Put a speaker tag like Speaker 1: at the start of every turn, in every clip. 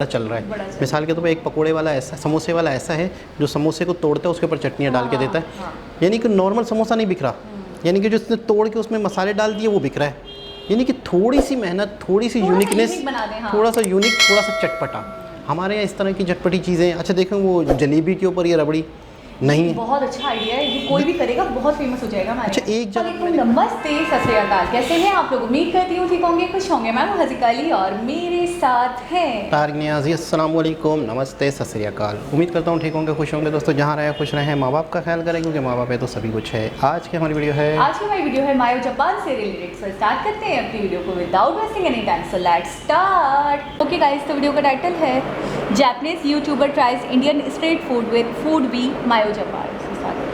Speaker 1: चल रहा है। मिसाल के तौर पे एक पकोड़े वाला ऐसा, समोसे वाला ऐसा है जो समोसे को तोड़ता है उसके ऊपर चटनियाँ डाल के देता है। यानी कि नॉर्मल समोसा नहीं बिक रहा, यानी कि जो इसने तोड़ के उसमें मसाले डाल दिए वो बिक रहा है। यानी कि थोड़ी सी मेहनत, थोड़ी सी यूनिकनेस, थोड़ा सा यूनिक, थोड़ा सा चटपटा। हमारे यहाँ इस तरह की चटपटी चीज़ें, अच्छा देखें वो जलेबी के ऊपर ये रबड़ी नहीं,
Speaker 2: बहुत अच्छा आइडिया है, ये कोई भी करेगा बहुत फेमस हो जाएगा हमारे।
Speaker 1: अच्छा एक जगह
Speaker 2: नमस्ते, सत श्री अकाल, कैसे हैं आप लोग? उम्मीद करती हूँ ठीक होंगे, खुश होंगे। मैं हूँ हज़ीका अली और मेरे साथ हैं
Speaker 1: तारिक नियाज़ी। अस्सलाम वालेकुम, नमस्ते, सत श्री अकाल। उम्मीद करता हूँ ठीक होंगे, खुश होंगे। दोस्तों जहाँ रहे खुश रहें, माँ बाप का ख्याल करें क्योंकि माँ बाप है तो सभी कुछ है। आज की हमारी वीडियो है,
Speaker 2: आज की हमारी वीडियो है मायो जापान से रिलेटेड। सो स्टार्ट करते हैं अपनी वीडियो को without wasting any time. So let's start. Okay guys, तो वीडियो का टाइटल है Japanese YouTuber tries Indian street food with food by Mayo Japan.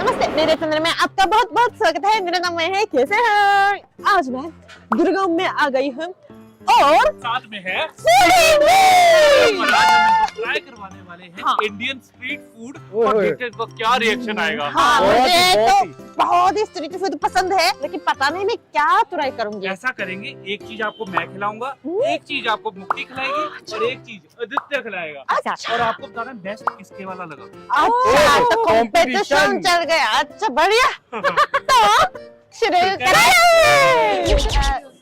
Speaker 3: नमस्ते, मेरे चैनल में आपका बहुत बहुत स्वागत है। मेरा नाम है, कैसे हैं? आज मैं गुड़गांव में आ गई हूँ और
Speaker 4: साथ में है ट्राई करवाने वाले हैं इंडियन स्ट्रीट फूड और देखते हैं इसका क्या रिएक्शन आएगा।
Speaker 3: हाँ, मुझे तो बहुत ही स्ट्रीट फूड पसंद है, लेकिन पता नहीं मैं क्या ट्राई करूंगी।
Speaker 4: ऐसा करेंगे, एक चीज आपको मैं खिलाऊंगा, एक चीज आपको मुक्ति खिलाएगी और एक चीज आदित्य खिलाएगा।
Speaker 3: अच्छा,
Speaker 4: और आपको बताना बेस्ट किसके वाला लगा।
Speaker 3: अच्छा तो कंपटीशन चल गया। अच्छा बढ़िया, तो शुरू करें।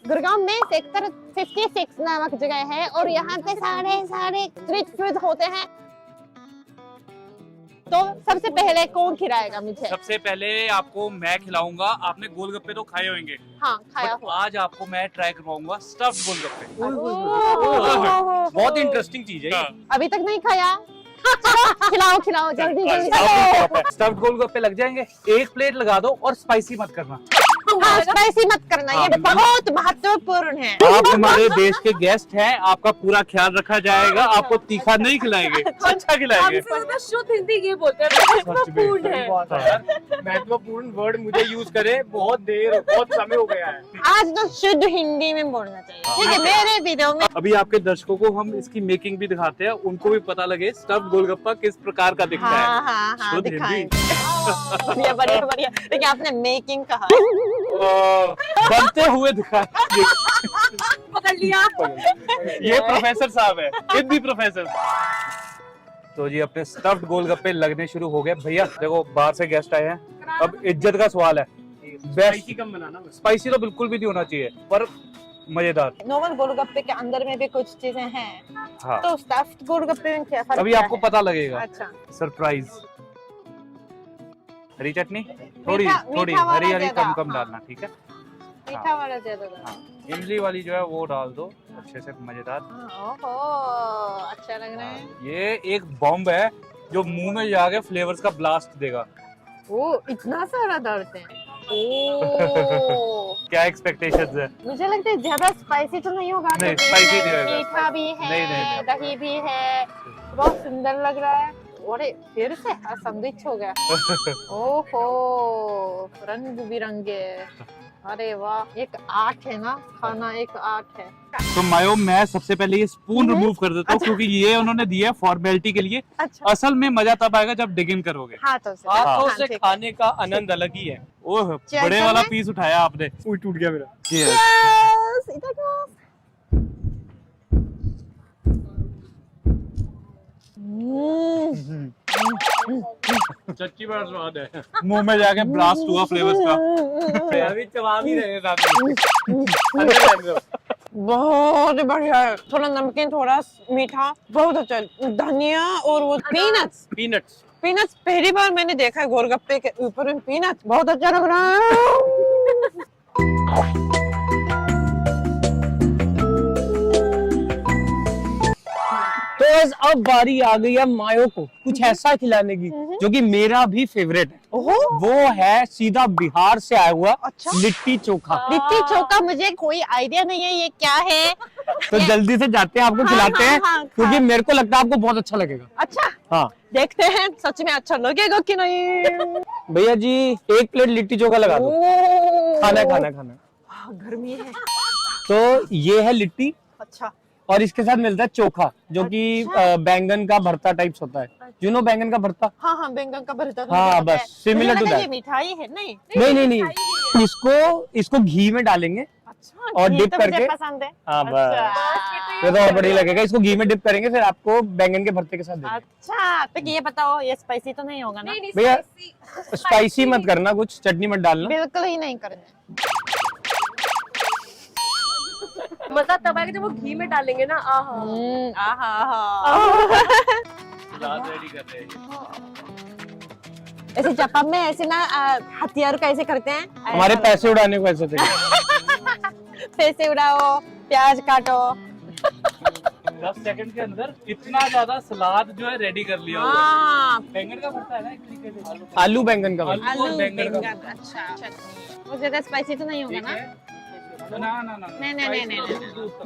Speaker 3: गुड़गांव में सेक्टर 56 नामक जगह है और यहाँ पे सारे स्ट्रीट फूड होते हैं। तो सबसे पहले कौन खिलाएगा मुझे?
Speaker 4: सबसे पहले आपको मैं खिलाऊंगा। आपने गोलगप्पे तो खाए होंगे।
Speaker 3: हाँ, खाया
Speaker 4: हुआ। आज आपको मैं ट्राई करवाऊंगा स्टफ्ड गोलगप्पे।
Speaker 3: बहुत
Speaker 4: इंटरेस्टिंग चीज है।
Speaker 3: अभी तक नहीं खाया। चलो खिलाओ जल्दी जल्दी।
Speaker 4: स्टफ्ड गोलगप्पे लग जाएंगे, एक प्लेट लगा दो और स्पाइसी मत करना।
Speaker 3: हाँ, स्पाइसी मत करना, ये बहुत महत्वपूर्ण है।
Speaker 4: आप हमारे देश के गेस्ट हैं, आपका पूरा ख्याल रखा जाएगा। आपको तीखा नहीं खिलाएंगे, अच्छा खिलाएंगे।
Speaker 2: शुद्ध हिंदी ये बोलते हैं, महत्वपूर्ण है।
Speaker 5: महत्वपूर्ण वर्ड मुझे यूज करे, बहुत समय हो गया है।
Speaker 3: आज तो शुद्ध हिंदी में बोलना चाहिए, ठीक है? मेरे वीडियो में
Speaker 4: अभी आपके दर्शकों को हम इसकी मेकिंग भी दिखाते हैं, उनको भी पता लगे स्टफ्ड गोलगप्पा किस प्रकार का दिखता है।
Speaker 3: हाँ,
Speaker 4: शुद्ध
Speaker 3: दिखाएंगे। बढ़िया बढ़िया बढ़िया। लेकिन आपने मेकिंग कहा,
Speaker 4: बनते हुए दिखाएंगे।
Speaker 2: पकड़ लिया।
Speaker 4: ये प्रोफेसर साहब है, हिंदी प्रोफेसर। तो जी अपने स्टफ्ड गोलगप्पे लगने शुरू हो गए। भैया देखो, बाहर से गेस्ट आए हैं, अब इज्जत का सवाल है।
Speaker 5: स्पाइसी कम बनाना।
Speaker 4: स्पाइसी तो बिल्कुल भी नहीं होना चाहिए, पर मजेदार।
Speaker 3: नॉर्मल गोलगप्पे के अंदर में भी कुछ चीजें हैं।
Speaker 4: हाँ,
Speaker 3: तो स्टफ्ड गोलगप्पे में क्या फर्क
Speaker 4: अभी
Speaker 3: क्या
Speaker 4: आपको
Speaker 3: है?
Speaker 4: पता लगेगा।
Speaker 3: अच्छा,
Speaker 4: सरप्राइज। हरी चटनी थोड़ी
Speaker 3: मीठा
Speaker 4: थोड़ी
Speaker 3: वाला
Speaker 4: हरी
Speaker 3: ज्यादा,
Speaker 4: कम
Speaker 3: हाँ।
Speaker 4: डालना, ठीक है?
Speaker 3: मीठा वाला ज्यादा डालो।
Speaker 4: हाँ, इमली वाली जो है वो डाल दो, अच्छे से मजेदार।
Speaker 3: ओहो, अच्छा लग रहा है।
Speaker 4: ये एक बॉम्ब है जो मुंह में जाके फ्लेवर्स का ब्लास्ट देगा।
Speaker 3: ओ, इतना सारा डालते हैं। ओ,
Speaker 4: क्या एक्सपेक्टेशंस है?
Speaker 3: मुझे लगता है ज्यादा स्पाइसी तो नहीं होगा।
Speaker 4: नहीं,
Speaker 3: क्योंकि
Speaker 4: स्पाइसी
Speaker 3: इसमें
Speaker 4: नहीं होगा।
Speaker 3: मीठा भी है,
Speaker 4: नहीं।
Speaker 3: दही भी है, बहुत सुंदर लग रहा है। अरे फिर से सैंडविच हो गया। ओहो, रंग बिरंगे। अरे वाह, एक आर्ट है ना, खाना एक आर्ट है।
Speaker 4: तो मायो, मैं सबसे पहले ये स्पून रिमूव कर देता हूँ,
Speaker 3: अच्छा।
Speaker 4: क्योंकि ये उन्होंने दिया है फॉर्मेलिटी के लिए।
Speaker 3: अच्छा,
Speaker 4: असल में मजा तब आएगा जब डिग इन करोगे।
Speaker 3: हाथों से
Speaker 5: हाथों
Speaker 3: हाँ,
Speaker 5: से
Speaker 3: ठीक है।
Speaker 5: खाने का आनंद अलग ही है।
Speaker 4: ओह,
Speaker 3: चल,
Speaker 4: बड़े
Speaker 3: चल
Speaker 4: वाला
Speaker 3: मैं?
Speaker 4: पीस उठाया आपने।
Speaker 5: टूट गया मेरा।
Speaker 3: Yes, इतादोस।
Speaker 5: सच्ची बड़ा स्वाद है।
Speaker 4: मुंह में जाके ब्लास्ट हुआ फ्लेवर्स का।
Speaker 5: अभी चबा भी रहे हैं साथ में।
Speaker 3: बहुत बढ़िया है। थोड़ा नमकीन, थोड़ा मीठा, बहुत अच्छा है। धनिया और वो पीनट्स
Speaker 5: पीनट्स
Speaker 3: पहली बार मैंने देखा है गोलगप्पे के ऊपर पीनट्स। बहुत अच्छा लग रहा है।
Speaker 5: तो अब बारी आ गई है मायो को कुछ ऐसा खिलाने की जो कि मेरा भी फेवरेट है।
Speaker 3: ओहो,
Speaker 5: वो है सीधा बिहार से आया हुआ
Speaker 3: अच्छा।
Speaker 5: लिट्टी चोखा।
Speaker 3: लिट्टी चोखा, मुझे कोई आइडिया नहीं है ये क्या है।
Speaker 5: तो जल्दी से जाते हैं, आपको
Speaker 3: हाँ,
Speaker 5: खिलाते हैं,
Speaker 3: हाँ,
Speaker 5: क्योंकि मेरे को लगता है आपको बहुत अच्छा लगेगा।
Speaker 3: अच्छा,
Speaker 5: हाँ
Speaker 3: देखते हैं सच में अच्छा लगेगा कि नहीं।
Speaker 5: भैया जी, एक प्लेट लिट्टी चोखा लगा दो। खाना।
Speaker 3: गर्मी है।
Speaker 5: तो ये है लिट्टी
Speaker 3: अच्छा,
Speaker 5: और इसके साथ मिलता है चोखा, जो कि बैंगन का भरता टाइप्स होता है। यू नो बैंगन का भरता?
Speaker 3: हाँ, बैंगन का भरता तो
Speaker 5: हाँ,
Speaker 3: मुझे पता
Speaker 5: बस
Speaker 3: है।
Speaker 5: similar
Speaker 3: मुझे
Speaker 5: to
Speaker 3: लगा
Speaker 5: that।
Speaker 3: ये मिठाई है। नहीं
Speaker 5: नहीं, इसको घी में डालेंगे और
Speaker 3: घी
Speaker 5: डिप
Speaker 3: तो मुझे
Speaker 5: करके
Speaker 3: पसंद है।
Speaker 5: हाँ बस
Speaker 3: अच्छा
Speaker 5: ये तो और बढ़िया लगेगा। इसको घी में डिप करेंगे, फिर आपको बैंगन के भरते के साथ देंगे।
Speaker 3: अच्छा, तो ये बताओ ये स्पाइसी तो नहीं होगा ना?
Speaker 5: भैया स्पाइसी मत करना, कुछ चटनी मत डालना।
Speaker 3: बिल्कुल ही नहीं करना।
Speaker 6: मजा तब आएगा जब वो घी में डालेंगे ना। आहा
Speaker 4: सलाद रेडी कर रहे हैं।
Speaker 3: ऐसे जापान में ऐसे ना हथियार कैसे करते हैं?
Speaker 5: हमारे पैसे उड़ाने को ऐसे थे।
Speaker 3: पैसे उड़ाओ, प्याज काटो।
Speaker 4: 10 सेकंड के अंदर इतना ज्यादा सलाद जो है रेडी कर लिया हुआ है।
Speaker 3: हाँ,
Speaker 4: बैंगन का भरता है ना एक तरीके से।
Speaker 5: आलू बैंगन का भरता।
Speaker 4: आलू और बैंगन का।
Speaker 3: अच्छा वो ज्यादा स्पाइसी तो नहीं होगा
Speaker 4: ठीक
Speaker 3: ना?
Speaker 4: है? ना ना ना
Speaker 3: नहीं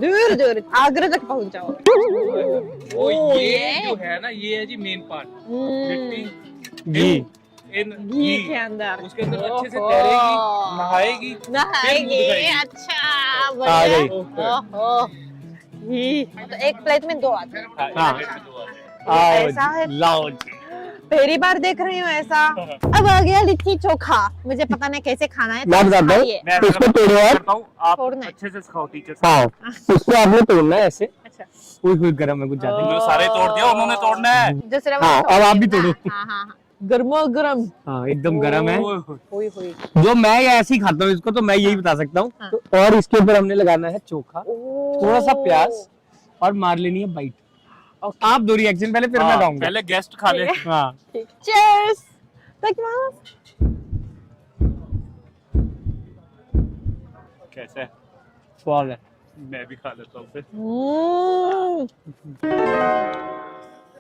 Speaker 3: दूर दूर आगरा तक पहुंच जाओ।
Speaker 4: वो ये जो है ना, ये है जी मेन पार्ट। लिट्टी
Speaker 5: घी
Speaker 3: घी के अंदर
Speaker 4: उसके अंदर अच्छे से तैरेगी, नहाएगी,
Speaker 3: नहाएगी।
Speaker 4: फिर दूध
Speaker 3: अच्छा
Speaker 5: आ
Speaker 3: बढ़िया।
Speaker 5: गई।
Speaker 3: ओहो घी तो एक प्लेट में 2 आते हैं।
Speaker 4: खाएगी।
Speaker 5: हाँ। आओ
Speaker 3: ऐसा है?
Speaker 5: जी, लाओ जी।
Speaker 3: पहली बार देख रही हूँ ऐसा। अब आ गया लिट्टी चोखा, मुझे पता नहीं कैसे खाना है।
Speaker 5: मैं बताता हूँ,
Speaker 3: खाइए।
Speaker 4: मैं
Speaker 5: इसको तोड़ो आप।
Speaker 4: करता हूँ, आप
Speaker 3: तोड़ना है।
Speaker 4: अच्छे से सिखाओ टीचर।
Speaker 5: हाँ इसको आपने तोड़ना है ऐसे।
Speaker 3: अच्छा
Speaker 5: कोई गरम है कुछ ज्यादा।
Speaker 4: मैंने सारे तोड़ दिया, उन्होंने तोड़ना है।
Speaker 3: दूसरा
Speaker 5: हाँ,
Speaker 3: वाला
Speaker 5: अब आप भी
Speaker 3: तोड़िए
Speaker 5: तोड़ो।
Speaker 3: ना। हाँ गर्मा गर्म।
Speaker 5: हाँ एकदम गरम है।
Speaker 4: ओए होए।
Speaker 3: हुई हुई।
Speaker 5: जो मैं ऐसे ही खाता हूँ इसको, तो मैं यही बता सकता हूँ।
Speaker 3: हाँ।
Speaker 5: तो और इसके ऊपर हमने लगाना है चोखा, थोड़ा सा प्याज और मार लेनी है बाइट। आप दो रिएक्शन पहले, फिर मैं
Speaker 4: हाँ,
Speaker 5: खाऊंगा।
Speaker 4: पहले गेस्ट खा ले।
Speaker 5: हाँ
Speaker 3: चीयर्स। Thank
Speaker 4: कैसे है?
Speaker 5: स्वाद है।
Speaker 4: मैं भी खा लेता हूँ फिर।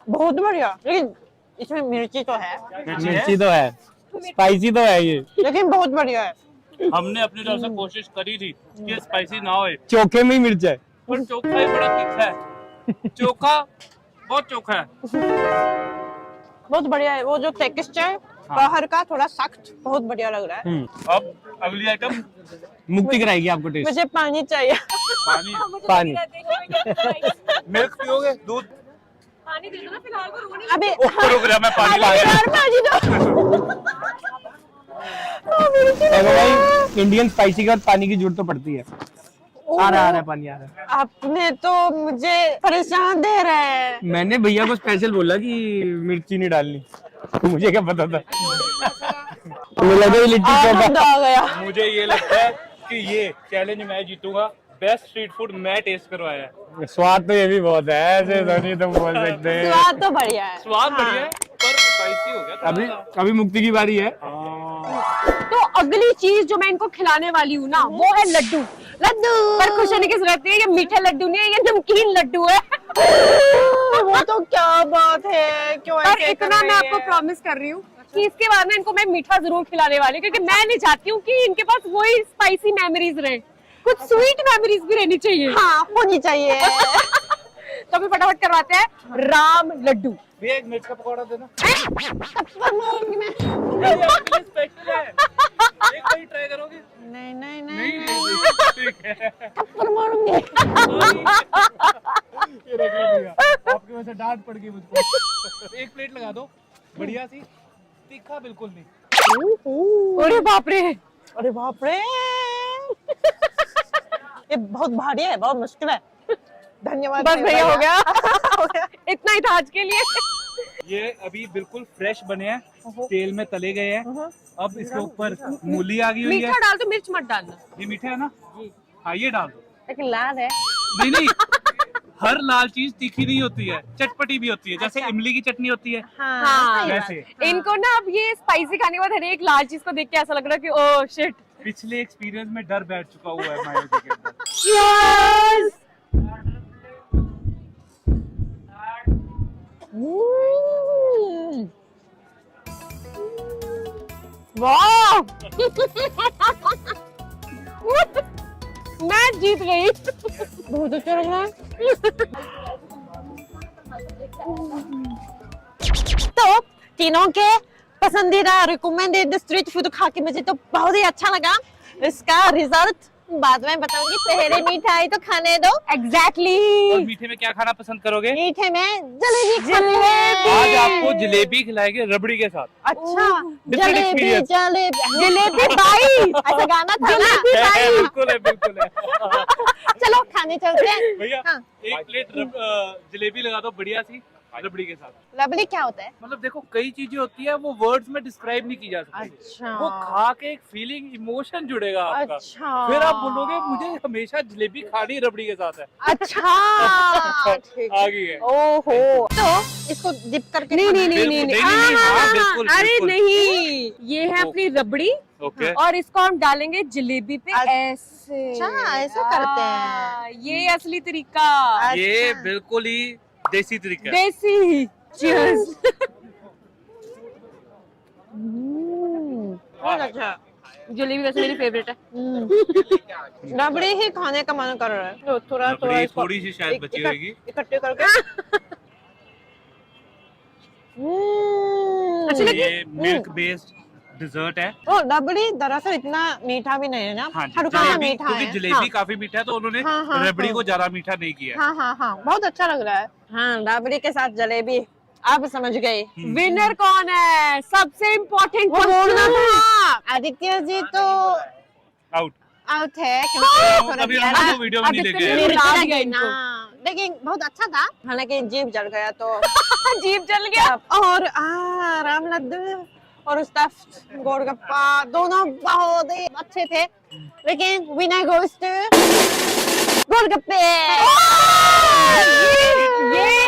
Speaker 3: बहुत बढ़िया, लेकिन इसमें मिर्ची तो है,
Speaker 5: मिर्ची तो है, स्पाइसी तो है ये।
Speaker 3: लेकिन बहुत बढ़िया है।
Speaker 4: हमने अपनी तरफ से कोशिश करी थी कि स्पाइसी ना होए,
Speaker 5: चोखे में ही मिर्च है।
Speaker 4: पर चोखा ही बड़ा तीखा है। चोखा बहुत चोखा है।
Speaker 3: बहुत बढ़िया है। वो जो टेक्सचर बाहर का थोड़ा सख्त, बहुत बढ़िया लग रहा है।
Speaker 4: अब अगली आइटम
Speaker 5: मुक्ति कराएगी आपको टेस्ट।
Speaker 3: मुझे पानी चाहिए।
Speaker 4: पानी।
Speaker 5: पानी।
Speaker 4: मिल्क पियोगे? दूध?
Speaker 6: पानी दे दो ना फिलहाल को रोने।
Speaker 3: अबे
Speaker 4: रुक जा, मैं पानी ला
Speaker 3: यार
Speaker 4: रहा
Speaker 3: पानी दो।
Speaker 5: देखो भाई, इंडियन स्पाइसी के बाद पानी की जरूरत तो पड़ती है। आ रहा है पानी, आ रहा है।
Speaker 3: आपने तो मुझे परेशान दे रहे हैं।
Speaker 5: मैंने भैया को स्पेशल बोला कि मिर्ची नहीं डालनी, मुझे क्या पता था। मुझे लगा ये लिट्टी
Speaker 3: आनंद
Speaker 5: चोखा।
Speaker 3: आ गया।
Speaker 4: मुझे ये लगता है कि ये चैलेंज मैं जीतूंगा। बेस्ट स्ट्रीट फूड मैं टेस्ट करवाया है।
Speaker 5: स्वाद तो ये भी बहुत है, ऐसे तो नहीं तुम बोल सकते।
Speaker 3: स्वाद तो बढ़िया है।
Speaker 4: स्वाद बढ़िया है, पर स्पाइसी हो गया थोड़ा
Speaker 5: अभी
Speaker 4: सा।
Speaker 5: अभी मुक्ति की बारी है।
Speaker 6: तो अगली चीज जो मैं इनको खिलाने वाली हूँ ना, वो है लड्डू।
Speaker 3: लड्डू।
Speaker 6: पर खुश होने की जरूरत नहीं है, ये मीठे लड्डू नहीं है, ये नमकीन लड्डू है।
Speaker 3: वो तो क्या बात है, क्यों
Speaker 6: पर
Speaker 3: ऐसे
Speaker 6: इतना
Speaker 3: कर
Speaker 6: मैं
Speaker 3: रही
Speaker 6: आपको
Speaker 3: है?
Speaker 6: प्रॉमिस कर रही हूँ कि इसके बाद ना इनको मैं मीठा जरूर खिलाने वाली हूँ, क्योंकि मैं नहीं चाहती हूँ कि इनके पास वही स्पाइसी मेमोरीज रहे, कुछ स्वीट मेमोरीज भी रहनी चाहिए।
Speaker 3: हाँ होनी चाहिए।
Speaker 4: तो
Speaker 6: अभी फटाफट करवाते हैं राम लड्डू।
Speaker 4: भैया एक मिर्च का पकौड़ा देना।
Speaker 3: थप्पड़ मारूंगी मैं।
Speaker 4: ये आपके लिए स्पेशल है। एक बार ट्राई करोगे?
Speaker 3: नहीं नहीं
Speaker 4: नहीं
Speaker 3: नहीं
Speaker 4: नहीं, ठीक है।
Speaker 3: थप्पड़ मारूंगी।
Speaker 4: ये देख लो भैया, आपकी वजह से डांट पड़ गई मुझको। एक प्लेट लगा दो, बढ़िया सी, तीखा बिल्कुल नहीं।
Speaker 6: अरे बाप रे,
Speaker 3: अरे बाप रे। ये बहुत भारी है, बहुत मुश्किल है। धन्यवाद।
Speaker 6: बस भैया हो गया। इतना ही था आज के लिए।
Speaker 4: ये अभी बिल्कुल फ्रेश बने हैं, तेल में तले गए हैं। अब इसके ऊपर मूली आ गई हुई है।
Speaker 6: मीठा डाल तो मिर्च मत डालना।
Speaker 4: ये मीठा है ना? हाँ ये डाल दो।
Speaker 3: लेकिन लाल है।
Speaker 4: नहीं नहीं, हर लाल चीज तीखी नहीं होती है, चटपटी भी होती है। जैसे इमली की चटनी होती है
Speaker 3: हाँ सही बात।
Speaker 4: वैसे।
Speaker 6: इनको ना अब ये स्पाइसी खाने के बाद हर एक लाल चीज को देख के ऐसा लग रहा है कि ओह शिट।
Speaker 4: पिछले एक्सपीरियंस में डर बैठ चुका हुआ है माया जी के अंदर।
Speaker 6: Cheers! वाह! मैं जीत गई।
Speaker 3: बहुत अच्छा लग रहा है। तो तीनों के पसंदीदा रिकमेंडेड स्ट्रीट फूड खा के मुझे तो बहुत ही अच्छा लगा। इसका रिजल्ट बाद में बताऊंगी, पहले मिठाई तो खाने दो।
Speaker 6: एग्जैक्टली।
Speaker 4: और मीठे में क्या खाना पसंद करोगे?
Speaker 3: मीठे में जलेबी खानी है।
Speaker 4: आज आपको जलेबी खिलाएंगे रबड़ी के साथ।
Speaker 3: अच्छा,
Speaker 4: Different
Speaker 3: jalebi
Speaker 4: experience.
Speaker 3: Jalebi
Speaker 6: jalebi by.
Speaker 3: ऐसा गाना था ना।
Speaker 4: बिल्कुल है, बिल्कुल है।
Speaker 3: चलो खाने चलते हैं।
Speaker 4: भैया
Speaker 3: हाँ।
Speaker 4: एक प्लेट जलेबी लगा दो बढ़िया सी रबड़ी के साथ।
Speaker 3: रबड़ी क्या होता है?
Speaker 4: मतलब देखो कई चीजें होती है वो वर्ड्स में डिस्क्राइब नहीं की जा सकती।
Speaker 3: अच्छा।
Speaker 4: वो खा के एक फीलिंग इमोशन जुड़ेगा आपका।
Speaker 3: अच्छा।
Speaker 4: फिर आप बोलोगे मुझे हमेशा जलेबी खानी रबड़ी के साथ है।
Speaker 3: अच्छा, ठीक है।
Speaker 4: आ गई है।
Speaker 3: ओहो, तो इसको डिप करके
Speaker 6: नहीं
Speaker 3: खाना
Speaker 6: नहीं
Speaker 3: है?
Speaker 6: नहीं नहीं
Speaker 4: बिल्कुल, नहीं, नहीं, हाँ, बिल्कुल,
Speaker 6: अरे
Speaker 4: बिल्कुल।
Speaker 6: नहीं, ये है अपनी रबड़ी
Speaker 4: ओके।
Speaker 6: और इसको हम डालेंगे जलेबी पे ऐसे।
Speaker 3: अच्छा, ऐसा करते हैं।
Speaker 6: ये असली तरीका,
Speaker 4: ये बिल्कुल ही देसी तरीका है।
Speaker 6: देसी। Cheers।
Speaker 3: बहुत अच्छा।
Speaker 6: जलेबी वैसे मेरी फेवरेट है।
Speaker 3: रबड़ी ही खाने का मन कर रहा है, तो थोड़ा थोड़ा
Speaker 4: रबड़ी
Speaker 3: इसको
Speaker 4: थोड़ी सी शायद बची होगी।
Speaker 3: इकट्ठे करके।
Speaker 6: अच्छी लगी?
Speaker 4: ये मिल्क बेस्ड डिजर्ट है।
Speaker 3: तो रबड़ी दरअसल इतना मीठा भी नहीं है ना,
Speaker 4: हाँ जी,
Speaker 3: हल्का
Speaker 4: जलेबी
Speaker 3: मीठा
Speaker 4: क्योंकि
Speaker 3: है।
Speaker 4: जलेबी काफी मीठा है तो उन्होंने
Speaker 3: हाँ, हाँ,
Speaker 4: रबड़ी
Speaker 3: हाँ।
Speaker 4: को ज्यादा मीठा नहीं किया है।
Speaker 3: हाँ हाँ हाँ, बहुत अच्छा लग रहा है। हाँ, रबड़ी के साथ जलेबी, आप समझ गए।
Speaker 6: विनर कौन है? सबसे इम्पोर्टेंट
Speaker 3: वो बोलना था। आदित्य जी तो
Speaker 4: आउट।
Speaker 3: आउट है, क्योंकि थोड़ा
Speaker 4: अभी हम
Speaker 3: ज्यादा-
Speaker 4: लोग वीडियो में नहीं
Speaker 6: आदित्य
Speaker 4: लेके
Speaker 6: ने
Speaker 4: आए।
Speaker 6: उड़ा
Speaker 3: लगी
Speaker 6: दिया इनको।
Speaker 3: ना, लेकिन बहुत अच्छा था। हालांकि जीभ जल गया तो।
Speaker 6: जीभ जल गया।
Speaker 3: और राम लड्डू और स्टफ्ड गोलगप्पा दोनों बहुत ही अच्छे थे, लेकिन विनर गोस टू गोलगप्पे।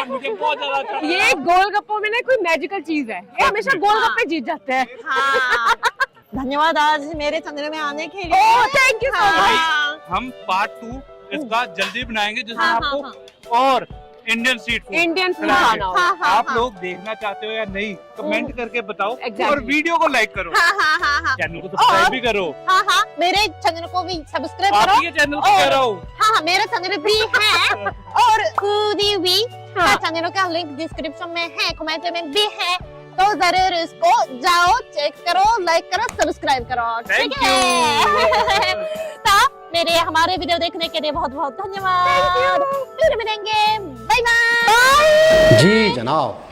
Speaker 4: मुझे बहुत ज्यादा अच्छा लगा।
Speaker 6: ये गोलगप्पों में ना कोई मैजिकल चीज है, ये हमेशा गोलगप्पे जीत जाते हैं।
Speaker 3: हाँ, धन्यवाद आज मेरे चैनल में आने के लिए।
Speaker 6: ओह, thank you so
Speaker 3: much।
Speaker 4: हम पार्ट 2 इसका जल्दी बनाएंगे जिसमें
Speaker 6: हाँ,
Speaker 4: आपको और Indian street food
Speaker 6: Indian food
Speaker 4: खिलाएंगे।
Speaker 6: खाना होगा।
Speaker 3: हाँ, हाँ,
Speaker 4: आप
Speaker 3: हाँ।
Speaker 4: लोग देखना चाहते हो या नहीं कमेंट करके बताओ।
Speaker 6: Exactly।
Speaker 4: और वीडियो को लाइक करो,
Speaker 3: हाँ हाँ हाँ हाँ
Speaker 4: चैनल को सब्सक्राइब भी करो।
Speaker 3: हाँ हाँ, मेरे चैनल को भी सब्सक्राइब करो।
Speaker 4: आप ये चैनल को कह रहा हूँ।
Speaker 3: हाँ हाँ, मेरा चैनल भी है और फूडी भी का चैनल का लिंक डिस्क्रिप्शन में है, कमेंट में भी है, तो जरूर इसको जाओ चेक करो, लाइक करो, सब्सक्राइब करो। ठीक
Speaker 4: Thank
Speaker 3: है। तो मेरे हमारे वीडियो देखने के लिए बहुत बहुत धन्यवाद। फिर मिलेंगे, बाय बाय।
Speaker 1: जी जनाब,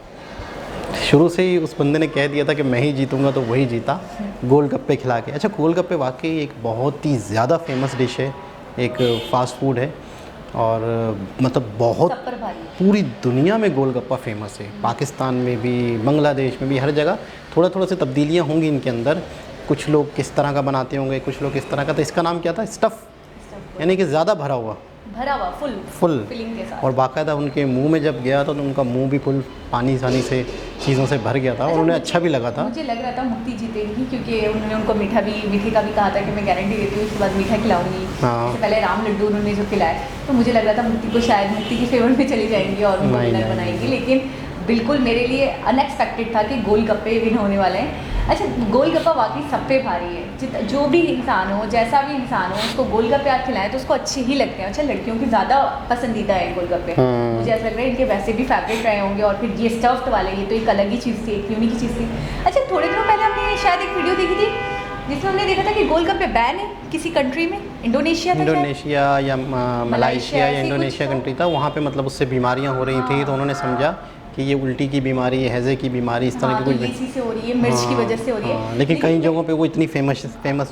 Speaker 1: शुरू से ही उस बंदे ने कह दिया था कि मैं ही जीतूंगा, तो वही जीता गोलगप्पे खिला के। अच्छा, गोलगप्पे वाकई एक बहुत ही ज़्यादा फेमस डिश है, एक फास्ट फूड है और मतलब बहुत
Speaker 2: सब पर भारी।
Speaker 1: पूरी दुनिया में गोलगप्पा फेमस है। पाकिस्तान में भी, बांग्लादेश में भी, हर जगह थोड़ा थोड़ा से तब्दीलियाँ होंगी इनके अंदर। कुछ लोग किस तरह का बनाते होंगे, कुछ लोग किस तरह का। तो इसका नाम क्या था? स्टफ़, यानी कि ज़्यादा भरा हुआ,
Speaker 2: भरा हुआ,
Speaker 1: फुल।
Speaker 2: फिलिंग के साथ।
Speaker 1: और बाकायदा उनके मुंह में जब गया था तो उनका मुंह भी फुल पानी सानी से चीज़ों से भर गया था और उन्हें अच्छा भी लगा था।
Speaker 2: मुझे लग रहा था मुक्ति जीतेगी क्योंकि उन्होंने उनको मीठे का भी कहा था कि मैं गारंटी देती हूँ इसके बाद मीठा खिलाऊंगी।
Speaker 1: हाँ।
Speaker 2: इससे पहले राम लड्डू उन्होंने जो खिलाए, तो मुझे लग रहा था मुक्ति को शायद मुक्ति की फेवर में चली जाएंगी और उनको
Speaker 1: नहीं,
Speaker 2: विनर
Speaker 1: नहीं,
Speaker 2: बनाएंगी, लेकिन बिल्कुल मेरे लिए अनएक्सपेक्टेड था कि गोलगप्पे विन होने वाले हैं। अच्छा, गोलगप्पा वाकई सब पे भारी है। जो भी इंसान हो, जैसा भी इंसान हो, उसको गोलगप्पे आप खिलाएं तो उसको अच्छे ही लगते हैं। अच्छा, लड़कियों की ज़्यादा पसंदीदा है गोलगप्पे।
Speaker 1: हाँ।
Speaker 2: मुझे ऐसा लग रहा है इनके वैसे भी फेवरेट रहे होंगे। और फिर ये स्टफ्ड वाले, ये तो एक अलग ही चीज़ थी, एक यूनिक ही चीज़ थी। अच्छा, थोड़े दिनों पहले हमने शायद एक वीडियो देखी थी जिसमें हमने देखा था कि गोलगप्पे बैन है किसी कंट्री में, इंडोनेशिया था शायद?
Speaker 1: इंडोनेशिया या मलाइशिया या
Speaker 2: ऐसे कुछ
Speaker 1: इंडोनेशिया
Speaker 2: तो?
Speaker 1: कंट्री था। वहाँ पे मतलब उससे बीमारियाँ हो रही थी, तो उन्होंने समझा कि ये उल्टी की बीमारी, ये हैज़े की बीमारी, इस तरह
Speaker 2: हाँ,
Speaker 1: की
Speaker 2: तो
Speaker 1: कोई
Speaker 2: इसी से हो रही है, मिर्च की वजह से हो रही है।
Speaker 1: लेकिन कई जगहों पे वो इतनी फेमस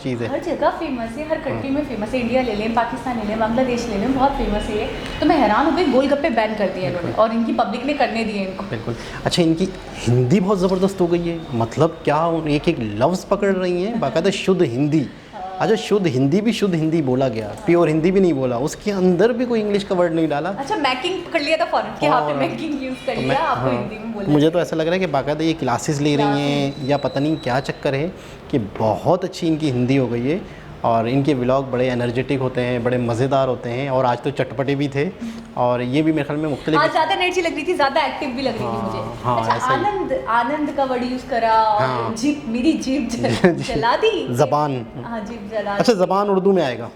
Speaker 1: चीज़ है।
Speaker 2: हर जगह फेमस है, हर कंट्री में फेमस है। इंडिया ले लें, पाकिस्तान ले लें, बांग्लादेश ले लें, बहुत फेमस है ये। तो मैं हैरान हो गई, गोलगप्पे बैन कर दिए इन्होंने और इनकी पब्लिक ने करने दिए इनको।
Speaker 1: बिल्कुल। अच्छा, इनकी हिंदी बहुत ज़बरदस्त हो गई है, मतलब क्या एक एक लफ्ज़ पकड़ रही हैं, बाकायदा शुद्ध हिंदी। अच्छा, शुद्ध हिंदी भी शुद्ध हिंदी बोला गया, प्योर हिंदी भी नहीं बोला, उसके अंदर भी कोई इंग्लिश का वर्ड नहीं डाला।
Speaker 2: अच्छा, मैकिंग कर लिया था फौरन कि हाँ पे मैकिंग यूज़ कर लिया, आपको हिंदी में बोला।
Speaker 1: मुझे तो ऐसा लग रहा है कि बाकायदा ये क्लासेस ले रही हैं या पता नहीं क्या चक्कर है कि बहुत अच्छी इनकी हिंदी हो गई है। और इनके व्लॉग बड़े एनर्जेटिक होते हैं, बड़े मज़ेदार होते हैं और आज तो चटपटे भी थे। और ये भी मेरे ख्याल में मुख्तलिफ
Speaker 2: आज ज़्यादा एनर्जी लग रही थी, ज़्यादा एक्टिव भी लग रही थी मुझे।
Speaker 1: हाँ,
Speaker 2: अच्छा,
Speaker 1: ऐसा ही।
Speaker 2: आनंद का वर्ड यूज़ करा और
Speaker 1: हाँ।
Speaker 2: जीप, मेरी जीप जला दी।
Speaker 1: ज़बान।
Speaker 2: हाँ, जीप जला
Speaker 1: अच्छा, ज़बान उर्दू में आएगा।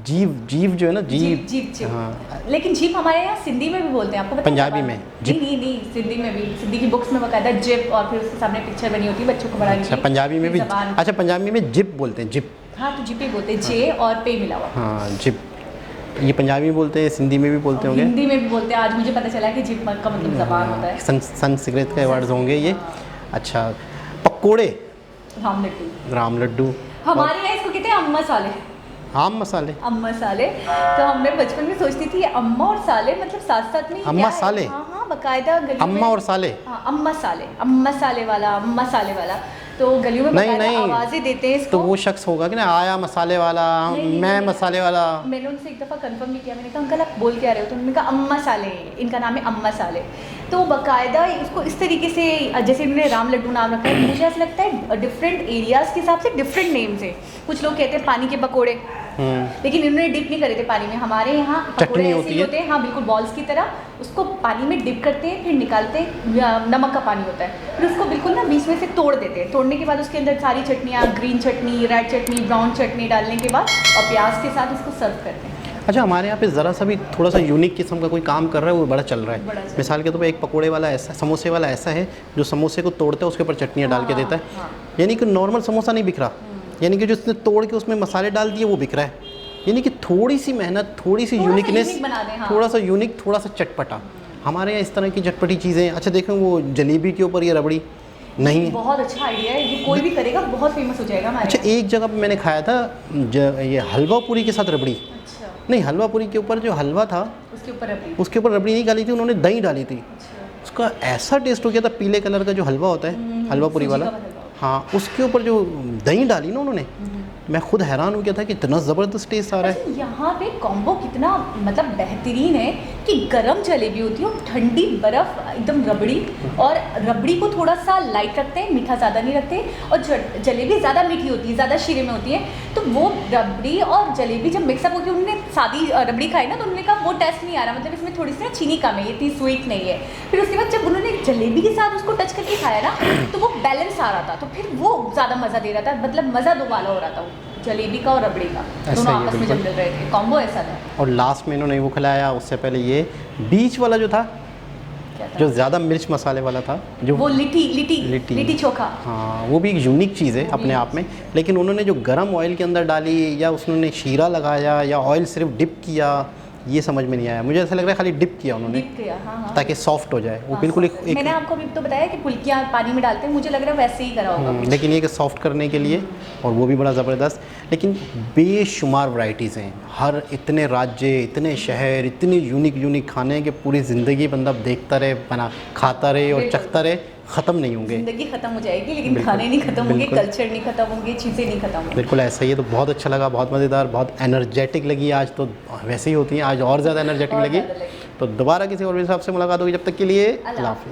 Speaker 1: जीव जो है ना, जीव।
Speaker 2: जीप।
Speaker 1: हाँ।
Speaker 2: लेकिन जीप हमारे यहाँ सिंधी में भी बोलते हैं, आपको पता है?
Speaker 1: पंजाबी में जिप।
Speaker 2: नहीं, सिंधी में भी, सिंधी की बुक्स में बकायदा जिप और फिर उसके सामने पिक्चर बनी होती है, बच्चों को बड़ा
Speaker 1: अच्छा, पंजाबी में भी। अच्छा, पंजाबी में जिप बोलते हैं, जिप।
Speaker 2: हाँ तो जिप ही बोलते हैं, जे और पे मिला हुआ।
Speaker 1: हाँ जिप, ये पंजाबी में बोलते हैं, सिंधी में भी बोलते होंगे।
Speaker 2: हिंदी में भी बोलते हैं, आज मुझे पता चला कि जिप का मतलब जबान होता है।
Speaker 1: संस्कृत के वर्ड्स होंगे ये। अच्छा, पकोड़े,
Speaker 2: राम लड्डू।
Speaker 1: राम लड्डू,
Speaker 2: हमारे यहाँ इसको कहते हैं अम्मा साले।
Speaker 1: आम मसाले,
Speaker 2: अम्मा साले। तो हमने बचपन में सोचती थी ये अम्मा और साले मतलब साथ साथ में ही
Speaker 1: अम्मा
Speaker 2: क्या है?
Speaker 1: साले?
Speaker 2: हाँ हाँ, बकायदा गली में।
Speaker 1: अम्मा और साले।
Speaker 2: हाँ, अम्मा साले वाला, अम्मा साले वाला। तो गलियों में
Speaker 1: नहीं
Speaker 2: बकायदा
Speaker 1: नहीं,
Speaker 2: आवाजें देते हैं इसको।
Speaker 1: तो वो शख्स होगा कि ना, आया मसाले वाला,
Speaker 2: नहीं,
Speaker 1: मैं
Speaker 2: नहीं।
Speaker 1: मसाले वाला।
Speaker 2: मैंने उनसे एक दफ़ा कंफर्म भी किया, मैंने कहा अंकल आप बोल क्या रहे हो, तो उन्होंने कहा अम्मा साले, इनका नाम है अम्मा साले। तो बकायदा इसको इस तरीके से, जैसे इन्होंने राम लड्डू नाम रखा है, मुझे ऐसा लगता है डिफरेंट एरियाज़ के हिसाब से डिफरेंट नेम्स हैं। कुछ लोग कहते हैं पानी के पकोड़े, लेकिन इन्होंने डिप नहीं करे थे पानी में। हमारे यहाँ पकोड़े
Speaker 1: चटनी
Speaker 2: ऐसे
Speaker 1: होती
Speaker 2: ही
Speaker 1: है।
Speaker 2: होते हैं, हाँ बिल्कुल बॉल्स की तरह, उसको पानी में डिप करते हैं, फिर निकालते हैं, नमक का पानी होता है, फिर उसको बिल्कुल ना बीच में से तोड़ देते हैं। तोड़ने के बाद उसके अंदर सारी चटनियाँ, ग्रीन चटनी, रेड चटनी, ब्राउन चटनी डालने के बाद और प्याज के साथ उसको सर्व करते हैं।
Speaker 1: अच्छा, हमारे यहाँ पे ज़रा सा भी थोड़ा सा यूनिक किस्म का कोई काम कर रहा है, वो बड़ा चल रहा
Speaker 2: बड़ा
Speaker 1: है।
Speaker 2: चल
Speaker 1: मिसाल के तौर पे एक पकोड़े वाला ऐसा, समोसे वाला ऐसा है जो समोसे को तोड़ता है, उसके ऊपर चटनियाँ डाल के देता है।
Speaker 2: हाँ।
Speaker 1: यानी कि नॉर्मल समोसा नहीं बिक रहा, यानी कि जो उसने तोड़ के उसमें मसाले डाल दिए वो बिक रहा है। यानी कि थोड़ी सी मेहनत, थोड़ी सी
Speaker 2: थोड़ा सा
Speaker 1: यूनिकनेस,
Speaker 2: unique बना दें, हाँ।
Speaker 1: थोड़ा सा यूनिक, थोड़ा सा चटपटा। हमारे यहाँ इस तरह की चटपटी चीज़ें। अच्छा देखें, वो जलेबी के ऊपर ये रबड़ी नहीं है।
Speaker 2: बहुत अच्छा आइडिया है, ये कोई भी करेगा बहुत फेमस हो जाएगा हमारे
Speaker 1: अच्छा, एक जगह पे मैंने खाया था ये हलवा पूरी के साथ रबड़ी।
Speaker 2: यहाँ। अच्छा,
Speaker 1: नहीं, हलवा पूरी के ऊपर जो हलवा था
Speaker 2: उसके ऊपर रबड़ी।
Speaker 1: उसके ऊपर रबड़ी नहीं डाली थी उन्होंने, दही डाली थी।
Speaker 2: अच्छा,
Speaker 1: उसका ऐसा टेस्ट हो गया था, पीले कलर का जो हलवा होता है, हलवा पूरी
Speaker 2: सूजी
Speaker 1: वाला,
Speaker 2: का हलवा।
Speaker 1: हाँ, उसके ऊपर जो दही डाली ना उन्होंने, मैं खुद हैरान हो गया था कि इतना ज़बरदस्त टेस्ट आ रहा है।
Speaker 2: अच्छा, यहाँ पे कॉम्बो कितना मतलब बेहतरीन है कि गरम जलेबी होती है और ठंडी बर्फ़ एकदम रबड़ी, और रबड़ी को थोड़ा सा लाइट रखते हैं, मीठा ज़्यादा नहीं रखते, और जलेबी ज़्यादा मीठी होती है, ज़्यादा शीरे में होती है। तो वो रबड़ी और जलेबी जब मिक्सअप होकर उन्होंने सादी रबड़ी खाई ना, तो उन्होंने कहा वो टेस्ट नहीं आ रहा, मतलब इसमें थोड़ी सी ना चीनी कम है, ये इतनी स्वीट नहीं है। फिर उसके बाद जब उन्होंने जलेबी के साथ उसको टच करके खाया ना, तो वो बैलेंस आ रहा था, तो फिर वो ज़्यादा मज़ा दे रहा था, मतलब मज़ा दोबारा हो रहा था वो जलेबी का और रबड़ी का,
Speaker 1: ऐसा
Speaker 2: दोनों
Speaker 1: ही है,
Speaker 2: आपस में
Speaker 1: बिल्कुल।
Speaker 2: जब मिल रहे थे, कॉम्बो ऐसा था।
Speaker 1: और लास्ट में इन्होंने वो खिलाया, उससे पहले ये बीच वाला जो था,
Speaker 2: क्या था?
Speaker 1: जो ज़्यादा मिर्च मसाले वाला था, जो
Speaker 2: वो लिट्टी चोखा।
Speaker 1: हाँ, वो भी एक यूनिक चीज़ है अपने आप में। लेकिन उन्होंने जो गरम ऑयल के अंदर डाली, या उसने शीरा लगाया, या ऑयल सिर्फ डिप किया, ये समझ में नहीं आया। मुझे ऐसा लग रहा है खाली डिप किया उन्होंने,
Speaker 2: डिप किया, हाँ हाँ।
Speaker 1: ताकि सॉफ्ट हो जाए वो।
Speaker 2: हाँ,
Speaker 1: बिल्कुल
Speaker 2: सॉफ्ट। मैंने आपको अभी तो बताया कि फुल्कियाँ पानी में डालते हैं, मुझे लग रहा है वैसे ही करा होगा।
Speaker 1: लेकिन ये कि सॉफ्ट करने के लिए, और वो भी बड़ा ज़बरदस्त। लेकिन बेशुमार वैरायटीज़ हैं, हर इतने राज्य, इतने शहर, इतने यूनिक खाने के पूरी ज़िंदगी बंदा देखता रहे, बना खाता रहे और
Speaker 2: बिल्कुल।
Speaker 1: चखता रहे, ख़त्म नहीं होंगे।
Speaker 2: जिंदगी खत्म हो जाएगी, लेकिन
Speaker 1: बिल्कुल,
Speaker 2: खाने नहीं खत्म होंगे,
Speaker 1: बिल्कुल।
Speaker 2: कल्चर नहीं खत्म होंगे, चीज़ें नहीं खत्म होंगी।
Speaker 1: बिल्कुल ऐसा ही है। तो बहुत अच्छा लगा, बहुत मज़ेदार, बहुत एनर्जेटिक लगी आज। तो वैसे ही होती हैं, आज और ज़्यादा एनर्जेटिक
Speaker 2: और
Speaker 1: लगी।
Speaker 2: ज़्यादा लगी।
Speaker 1: तो दोबारा किसी और हिसाब से मुलाकात होगी, जब तक के लिए
Speaker 2: अल्लाह
Speaker 1: अल्लाह हाफ़िज़।